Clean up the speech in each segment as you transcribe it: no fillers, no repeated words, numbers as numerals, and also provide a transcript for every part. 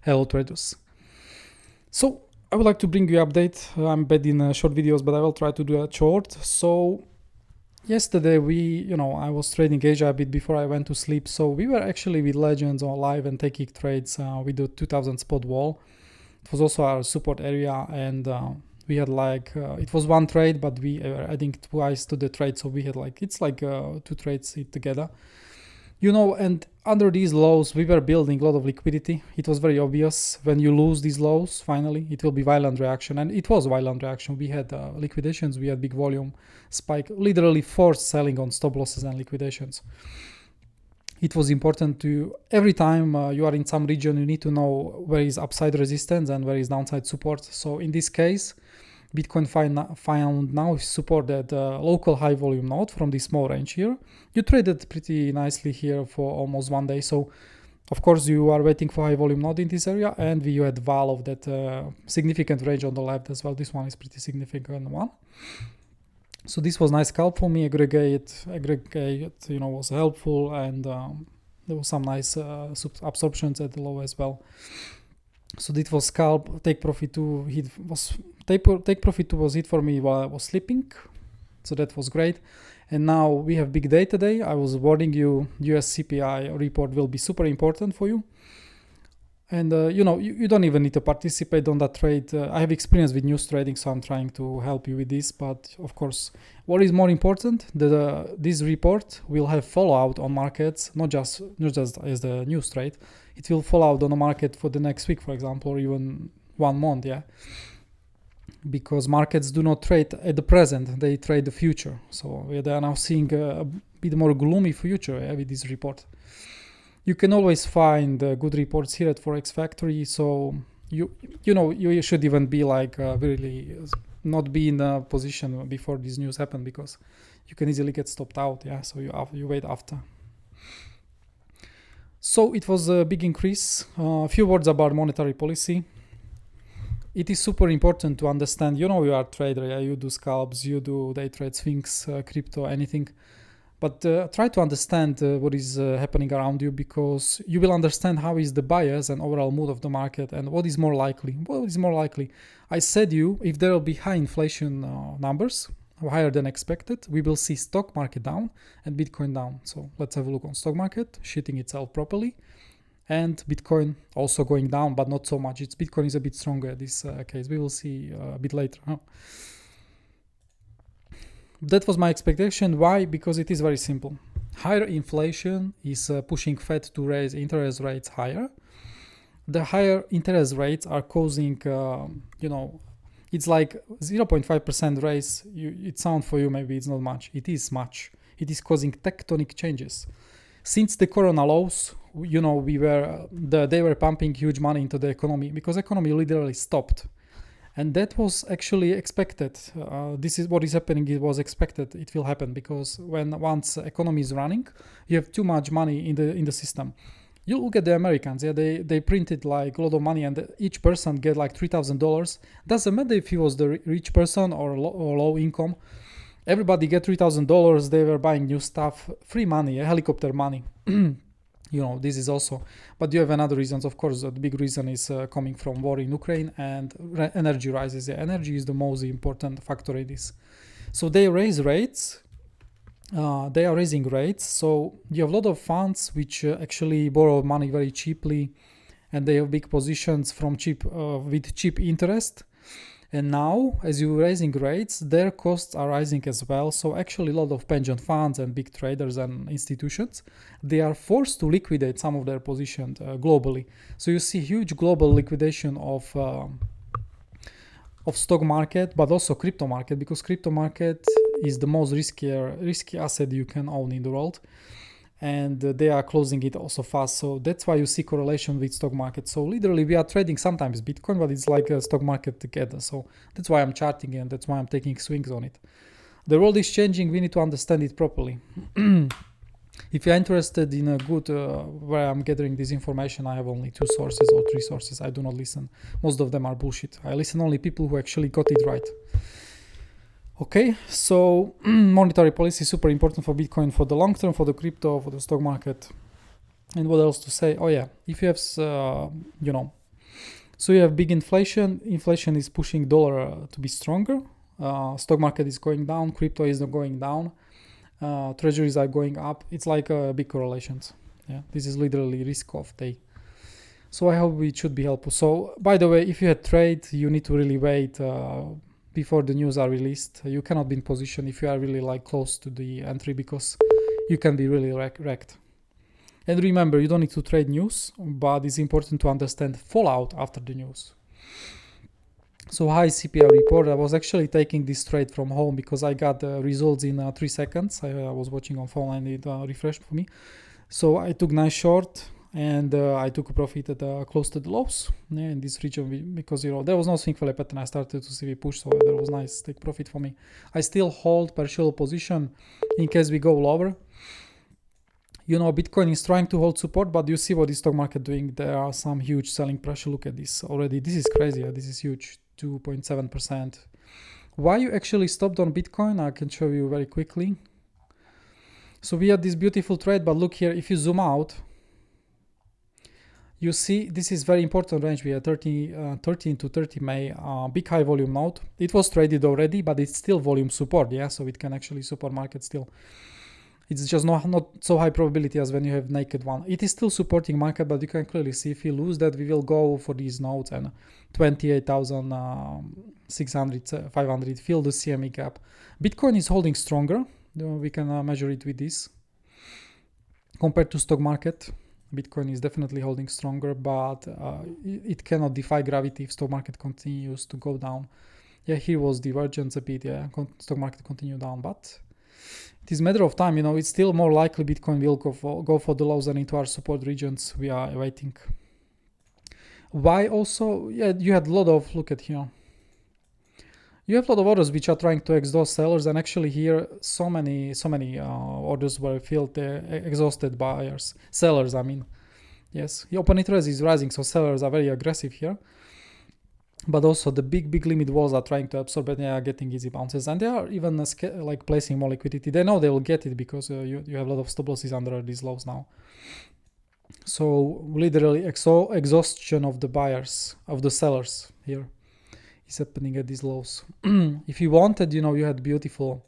Hello traders. So I would like to bring you an update. I'm bad in short videos, but I will try to do a short. So yesterday I was trading Asia a bit before I went to sleep. So we were actually with Legends on live and taking trades with the 2000 spot wall. It was also our support area, and we had it was one trade, but we were adding twice to the trade. So we had two trades together. And under these lows, we were building a lot of liquidity. It was very obvious when you lose these lows, finally, it will be violent reaction. And it was violent reaction. We had liquidations, we had big volume spike, literally forced selling on stop losses and liquidations. It was important to, every time you are in some region, you need to know where is upside resistance and where is downside support. So in this case, Bitcoin found now support at local high volume node from this small range here. You traded pretty nicely here for almost 1 day. So of course you are waiting for high volume node in this area, and you had val of that significant range on the left as well. This one is pretty significant one. So this was nice scalp for me. Aggregate was helpful, and there was some nice absorptions at the low as well. So this was scalp. Take profit 2 hit was hit for me while I was sleeping, so that was great. And now we have big day today. I was warning you, US CPI report will be super important for you. And you don't even need to participate on that trade. I have experience with news trading, so I'm trying to help you with this. But of course, what is more important, this report will have fallout on markets, not just as the news trade. It will fall out on the market for the next week, for example, or even 1 month, yeah. Because markets do not trade at the present, they trade the future. So they are now seeing a bit more gloomy future with this report. You can always find good reports here at Forex Factory. So you should even be really not be in a position before this news happen, because you can easily get stopped out. Yeah, so you wait after. So it was a big increase. A few words about monetary policy. It is super important to understand, you are a trader, yeah? You do scalps, you do day trade, swings, crypto, anything. But try to understand what is happening around you, because you will understand how is the bias and overall mood of the market, and what is more likely. What is more likely? I said if there will be high inflation numbers, higher than expected, we will see stock market down and Bitcoin down. So let's have a look on stock market, shitting itself properly. And Bitcoin also going down, but not so much. Bitcoin is a bit stronger in this case. We will see a bit later. That was my expectation. Why? Because it is very simple. Higher inflation is pushing Fed to raise interest rates higher. The higher interest rates are causing, it's like 0.5% raise. It sounds for you, maybe it's not much. It is much. It is causing tectonic changes. Since the corona lows, they were pumping huge money into the economy, because economy literally stopped. And that was actually expected. This is what is happening. It was expected. It will happen, because once economy is running, you have too much money in the system. You look at the Americans. Yeah, they printed a lot of money, and each person get $3,000. Doesn't matter if he was the rich person or low income. Everybody get $3,000. They were buying new stuff, free money, helicopter money. This is also, but you have another reasons. Of course, the big reason is coming from war in Ukraine and energy rises. Yeah, energy is the most important factor in this. So they raise rates. They are raising rates. So you have a lot of funds which actually borrow money very cheaply, and they have big positions from with cheap interest. And now, as you're raising rates, their costs are rising as well. So actually a lot of pension funds and big traders and institutions, they are forced to liquidate some of their positions globally. So you see huge global liquidation of stock market, but also crypto market, because crypto market is the most risky asset you can own in the world. And they are closing it also fast. So that's why you see correlation with stock market. So literally we are trading sometimes Bitcoin, but it's like a stock market together. So that's why I'm charting, and that's why I'm taking swings on it. The world is changing. We need to understand it properly. If you're interested in a good where I'm gathering this information, I have only 2 sources or 3 sources. I do not listen. Most of them are bullshit. I listen only people who actually got it right. Okay, so monetary policy is super important for Bitcoin, for the long term, for the crypto, for the stock market. And what else to say? Oh yeah, if you have, So you have big inflation. Inflation is pushing dollar to be stronger. Stock market is going down. Crypto is going down. Treasuries are going up. It's like big correlations. Yeah, this is literally risk of day. So I hope it should be helpful. So by the way, if you had trade, you need to really wait before the news are released. You cannot be in position if you are really like close to the entry, because you can be really wrecked. And remember, you don't need to trade news, but it's important to understand fallout after the news. So high CPI report. I was actually taking this trade from home because I got the results in 3 seconds. I was watching on phone and it refreshed for me. So I took nice short and I took a profit at close to the lows in this region, because there was no swing failure pattern. I started to see we push, so there was nice take profit for me. I still hold partial position in case we go lower. Bitcoin is trying to hold support, but you see what the stock market doing. There are some huge selling pressure. Look at this already. This is crazy. This is huge, 2.7%. Why you actually stopped on Bitcoin, I can show you very quickly. So we had this beautiful trade, but look here, if you zoom out, you see this is very important range. We had 13 to 30 May, big high volume node. It was traded already, but it's still volume support, yeah, so it can actually support market still. It's just not so high probability as when you have naked one. It is still supporting market, but you can clearly see if we lose that, we will go for these nodes and 28,600, 500, fill the CME gap. Bitcoin is holding stronger. We can measure it with this. Compared to stock market, Bitcoin is definitely holding stronger, but it cannot defy gravity if stock market continues to go down. Yeah, here was divergence a bit. Yeah, stock market continue down, but it is a matter of time. It's still more likely Bitcoin will go for the lows and into our support regions. We are waiting. Why also? Yeah, you had a lot of, look at here. You have a lot of orders which are trying to exhaust sellers, and actually here so many orders were filled, exhausted buyers, sellers. I mean, yes, the open interest is rising, so sellers are very aggressive here. But also the big limit walls are trying to absorb, and they are getting easy bounces, and they are even like placing more liquidity. They know they will get it because you have a lot of stop losses under these lows now. So literally exhaustion of the buyers, of the sellers here is happening at these lows. If you wanted, you had beautiful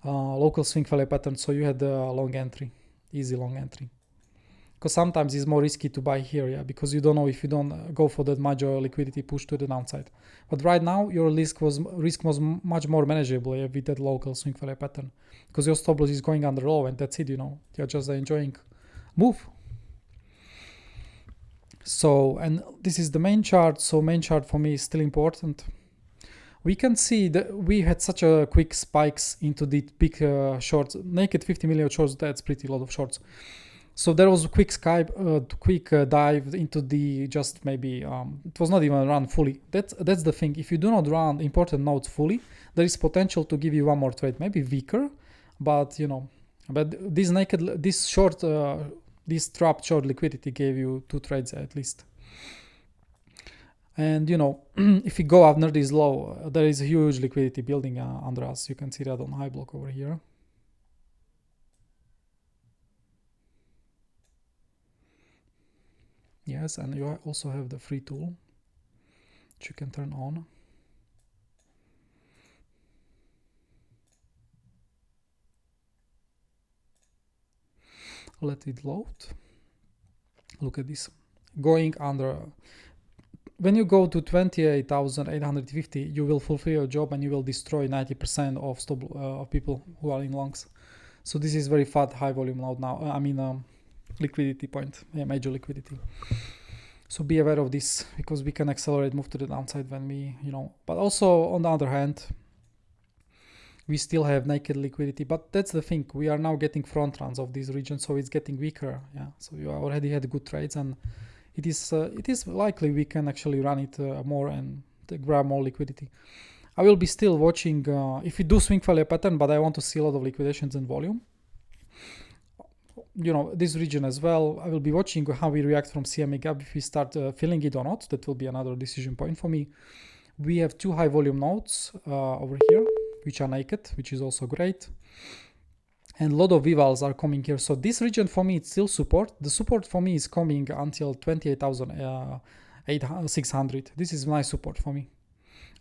local swing failure pattern, so you had a long entry, easy long entry. Because sometimes it's more risky to buy here, yeah, because you don't know if you don't go for that major liquidity push to the downside. But right now your risk was much more manageable, yeah, with that local swing failure pattern, because your stop loss is going under low, and that's it. You're just enjoying move. So, and this is the main chart. So main chart for me is still important. We can see that we had such a quick spikes into the big shorts, naked 50 million shorts. That's pretty lot of shorts. So there was a quick dive into the just maybe it was not even run fully. That's the thing. If you do not run important nodes fully, there is potential to give you one more trade, maybe weaker, but but this trapped short liquidity gave you 2 trades at least. And if you go under this low, there is a huge liquidity building under us. You can see that on hyblock over here. Yes, and you also have the free tool, which you can turn on. Let it load. Look at this. Going under. When you go to 28,850, you will fulfill your job and you will destroy 90% of people who are in longs. So this is very fat high volume node now. Liquidity point, major liquidity. So be aware of this, because we can accelerate move to the downside when we, but also on the other hand, we still have naked liquidity. But that's the thing, we are now getting front runs of this region, so it's getting weaker. Yeah, so you already had good trades, and it is likely we can actually run it more and grab more liquidity. I will be still watching if we do swing failure pattern, but I want to see a lot of liquidations and volume. This region as well. I will be watching how we react from CME gap, if we start filling it or not. That will be another decision point for me. We have 2 high volume nodes over here, which are naked, which is also great. And a lot of VWALs are coming here. So this region for me, it's still support. The support for me is coming until 28,000 600. This is nice support for me.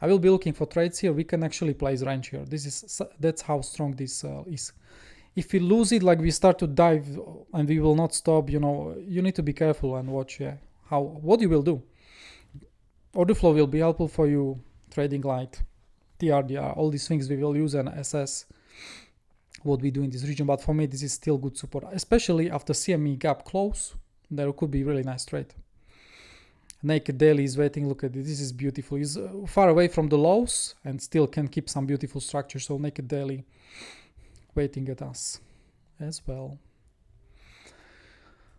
I will be looking for trades here. We can actually place range here. That's how strong this is. If we lose it, like we start to dive and we will not stop, you know, you need to be careful and watch what you will do. Order flow will be helpful for you. Tradinglite, TRDR, all these things we will use and assess what we do in this region. But for me, this is still good support, especially after CME gap close. There could be really nice trade. Naked daily is waiting. Look at this. This is beautiful. It's far away from the lows and still can keep some beautiful structure. So naked daily waiting at us as well.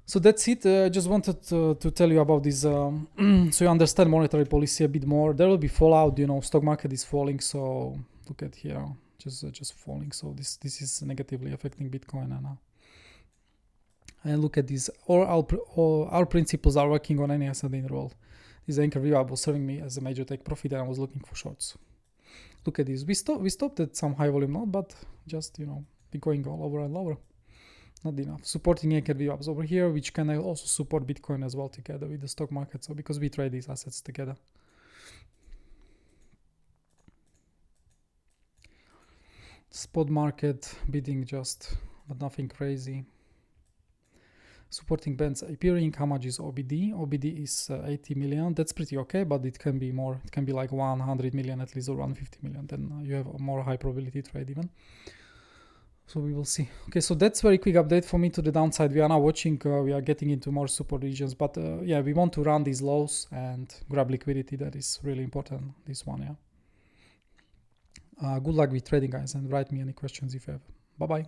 So that's it. I just wanted to tell you about this so you understand monetary policy a bit more. There will be fallout, you know, stock market is falling. So look at here, just falling. So this is negatively affecting Bitcoin and look at this. All our principles are working on any asset in the world. This anchor view was serving me as a major take profit and I was looking for shorts. Look at this. We stopped at some high volume node, but just, you know, be going all over and lower. Not enough. Supporting anchor view over here, which can also support Bitcoin as well together with the stock market. So because we trade these assets together. Spot market bidding just, but nothing crazy. Supporting bands appearing. How much is OBD? OBD is 80 million. That's pretty okay, but it can be more. It can be like 100 million at least or 150 million. Then you have a more high probability trade even. So we will see. Okay, so that's very quick update for me to the downside. We are now watching. We are getting into more support regions, but yeah, we want to run these lows and grab liquidity. That is really important. This one, yeah. Good luck with trading, guys, and write me any questions if you have. Bye bye.